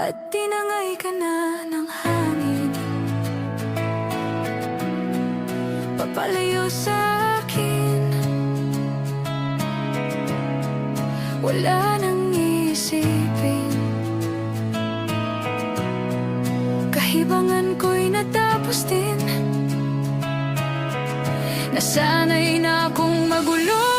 at tinangay ka na ng hangin. Papalayo sa akin, wala nang isipin. Kahibangan ko'y natapos din. Nasanay na akong magulo